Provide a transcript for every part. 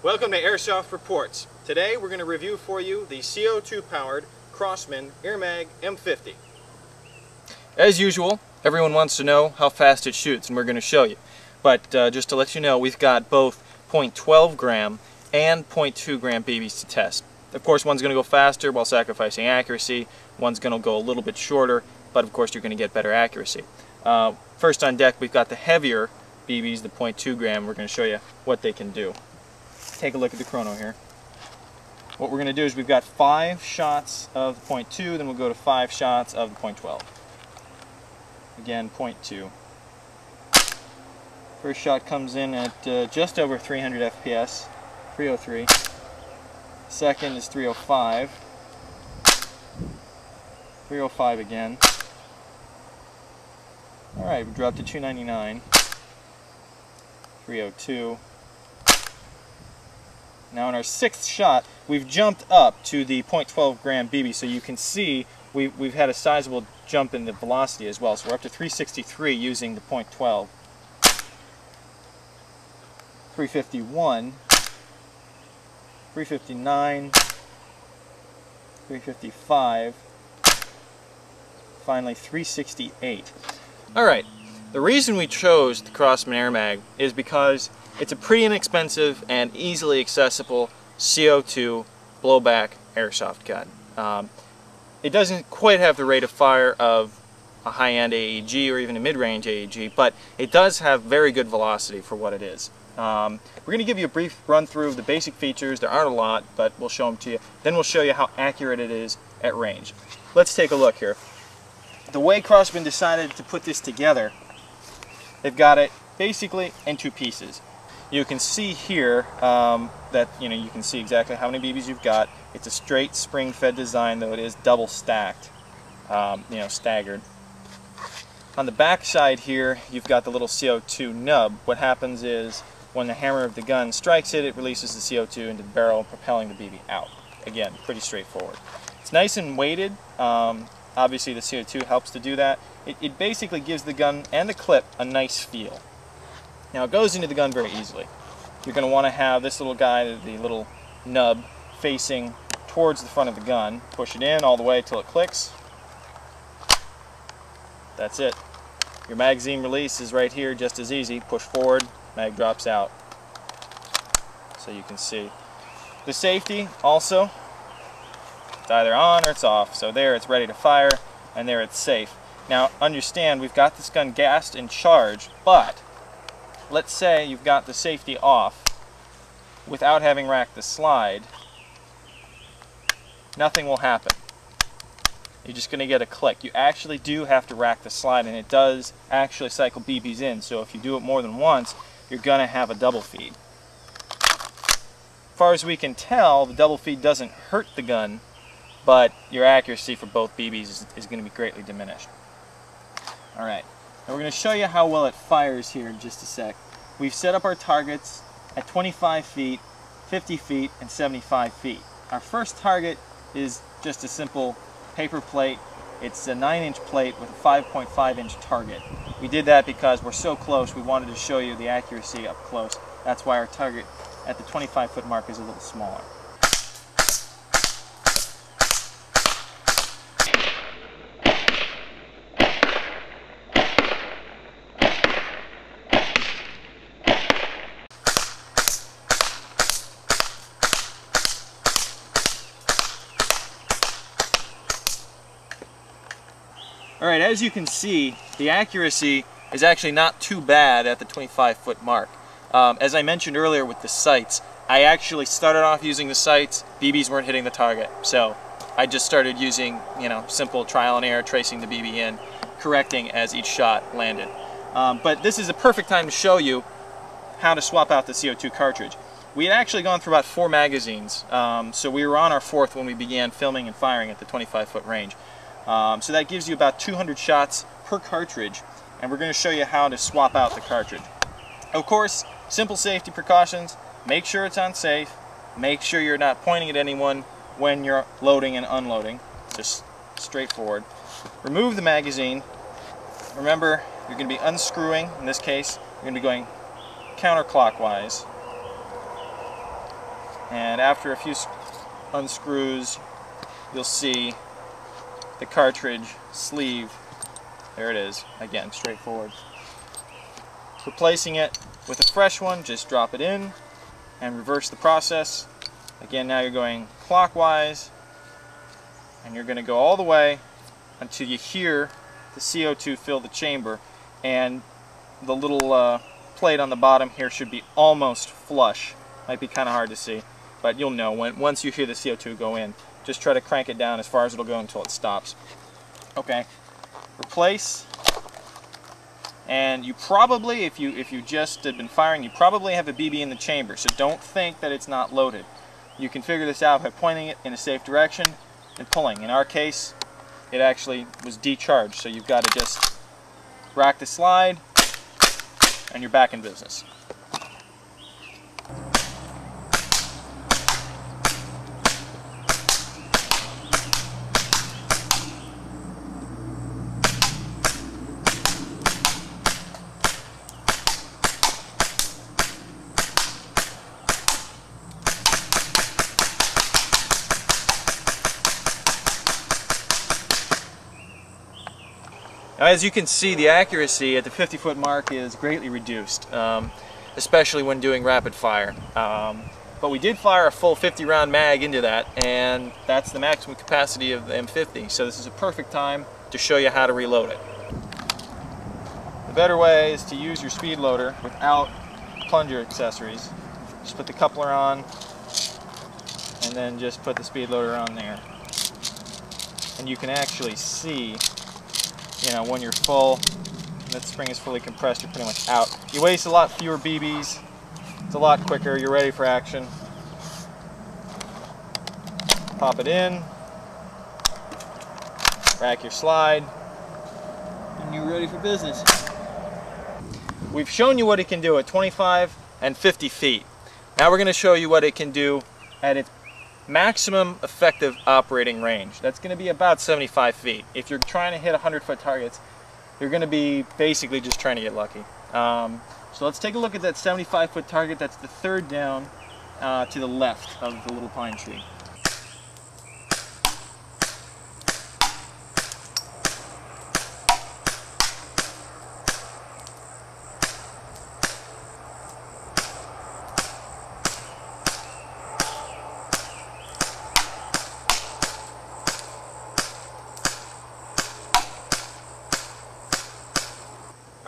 Welcome to Airsoft Reports. Today we're going to review for you the CO2 powered Crossman Airmag M50. As usual, everyone wants to know how fast it shoots, and we're going to show you. But just to let you know, we've got both .12 gram and .2 gram BBs to test. Of course, one's going to go faster while sacrificing accuracy. One's going to go a little bit shorter, but of course you're going to get better accuracy. First on deck, we've got the heavier BBs, the .2 gram. We're going to show you what they can do. Take a look at the chrono here. What we're going to do is we've got 5 shots of the .2, then we'll go to 5 shots of the .12. Again, .2. First shot comes in at just over 300 FPS, 303. Second is 305. 305 again. Alright, we dropped to 299. 302. Now in our 6th shot, we've jumped up to the .12 gram BB, so you can see we've had a sizable jump in the velocity as well. So we're up to 363 using the .12. 351, 359, 355, finally 368. Alright, the reason we chose the Crossman Airmag is because it's a pretty inexpensive and easily accessible CO2 blowback airsoft gun. It doesn't quite have the rate of fire of a high-end AEG or even a mid-range AEG, but it does have very good velocity for what it is. We're going to give you a brief run-through of the basic features. There aren't a lot, but we'll show them to you. Then we'll show you how accurate it is at range. Let's take a look here. The way Crossman decided to put this together, they've got it basically in 2 pieces. You can see here that you can see exactly how many BBs you've got. It's a straight spring-fed design, though it is double stacked, staggered. On the back side here, you've got the little CO2 nub. What happens is when the hammer of the gun strikes it, it releases the CO2 into the barrel, propelling the BB out. Again, pretty straightforward. It's nice and weighted. Obviously, the CO2 helps to do that. It basically gives the gun and the clip a nice feel. Now it goes into the gun very easily. You're going to want to have this little guy, the little nub, facing towards the front of the gun. Push it in all the way till it clicks. That's it. Your magazine release is right here, just as easy. Push forward, mag drops out. So you can see. The safety also, it's either on or it's off. So there it's ready to fire, and there it's safe. Now understand, we've got this gun gassed and charged, but let's say you've got the safety off without having racked the slide, nothing will happen. You're just going to get a click. You actually do have to rack the slide, and it does actually cycle BBs in, so if you do it more than once, you're going to have a double feed. As far as we can tell, the double feed doesn't hurt the gun, but your accuracy for both BBs is going to be greatly diminished. Alright. Now we're going to show you how well it fires here in just a sec. We've set up our targets at 25 feet, 50 feet, and 75 feet. Our first target is just a simple paper plate. It's a 9-inch plate with a 5.5-inch target. We did that because we're so close, we wanted to show you the accuracy up close. That's why our target at the 25-foot mark is a little smaller. Alright, as you can see, the accuracy is actually not too bad at the 25-foot mark. As I mentioned earlier with the sights, I actually started off using the sights, BBs weren't hitting the target. So I just started using, simple trial and error, tracing the BB in, correcting as each shot landed. But this is a perfect time to show you how to swap out the CO2 cartridge. We had actually gone through about 4 magazines, so we were on our 4th when we began filming and firing at the 25-foot range. So that gives you about 200 shots per cartridge, and we're going to show you how to swap out the cartridge. Of course, simple safety precautions. Make sure it's on safe. Make sure you're not pointing at anyone when you're loading and unloading. Just straightforward. Remove the magazine. Remember, you're going to be unscrewing. In this case, you're going to be going counterclockwise. and after a few unscrews, you'll see the cartridge sleeve. There it is. Again, straightforward. Replacing it with a fresh one, just drop it in and reverse the process. Again, now you're going clockwise, and you're going to go all the way until you hear the CO2 fill the chamber, and the little plate on the bottom here should be almost flush. Might be kind of hard to see, but you'll know once you hear the CO2 go in. Just try to crank it down as far as it'll go until it stops. Okay, replace. And you probably, if you just had been firing, you probably have a BB in the chamber, so don't think that it's not loaded. You can figure this out by pointing it in a safe direction and pulling. In our case, it actually was decharged, so you've got to just rack the slide and you're back in business. Now, as you can see, the accuracy at the 50-foot mark is greatly reduced, especially when doing rapid fire. But we did fire a full 50-round mag into that, and that's the maximum capacity of the M50. So this is a perfect time to show you how to reload it. The better way is to use your speed loader without plunger accessories. Just put the coupler on, and then just put the speed loader on there. And you can actually see, you know, when you're full, that spring is fully compressed, you're pretty much out. You waste a lot fewer BBs, it's a lot quicker, you're ready for action. Pop it in, rack your slide, and you're ready for business. We've shown you what it can do at 25 and 50 feet. Now we're going to show you what it can do at its maximum effective operating range. That's going to be about 75 feet. If you're trying to hit 100-foot targets, you're going to be basically just trying to get lucky. So let's take a look at that 75-foot target. That's the third down to the left of the little pine tree.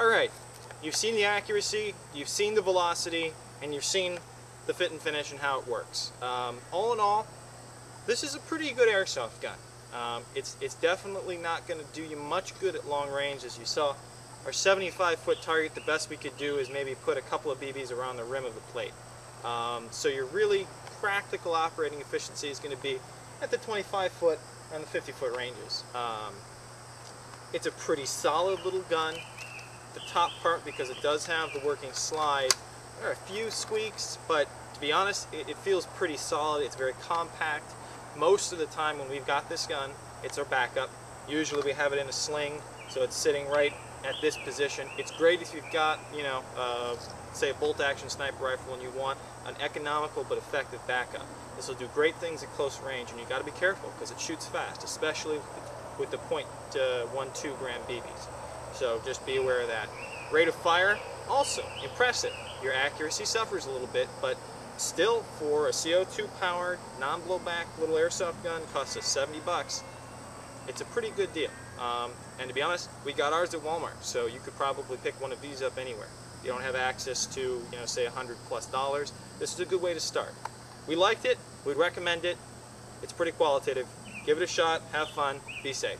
Alright, you've seen the accuracy, you've seen the velocity, and you've seen the fit and finish and how it works. All in all, this is a pretty good airsoft gun. It's definitely not going to do you much good at long range. As you saw, our 75-foot target, the best we could do is maybe put a couple of BBs around the rim of the plate. So your really practical operating efficiency is going to be at the 25-foot and the 50-foot ranges. It's a pretty solid little gun. The top part, because it does have the working slide, there are a few squeaks, but to be honest, it feels pretty solid. It's very compact. Most of the time when we've got this gun, it's our backup. Usually we have it in a sling, so it's sitting right at this position. It's great if you've got, you know, say a bolt-action sniper rifle and you want an economical but effective backup. This will do great things at close range, and you got to be careful because it shoots fast, especially with the .12 gram BBs. So just be aware of that. Rate of fire, also impressive. Your accuracy suffers a little bit, but still, for a CO2 powered, non-blowback little airsoft gun, costs us 70 bucks. It's a pretty good deal. And to be honest, we got ours at Walmart, so you could probably pick one of these up anywhere. If you don't have access to, you know, say $100+, this is a good way to start. We liked it, we'd recommend it. It's pretty qualitative. Give it a shot, have fun, be safe.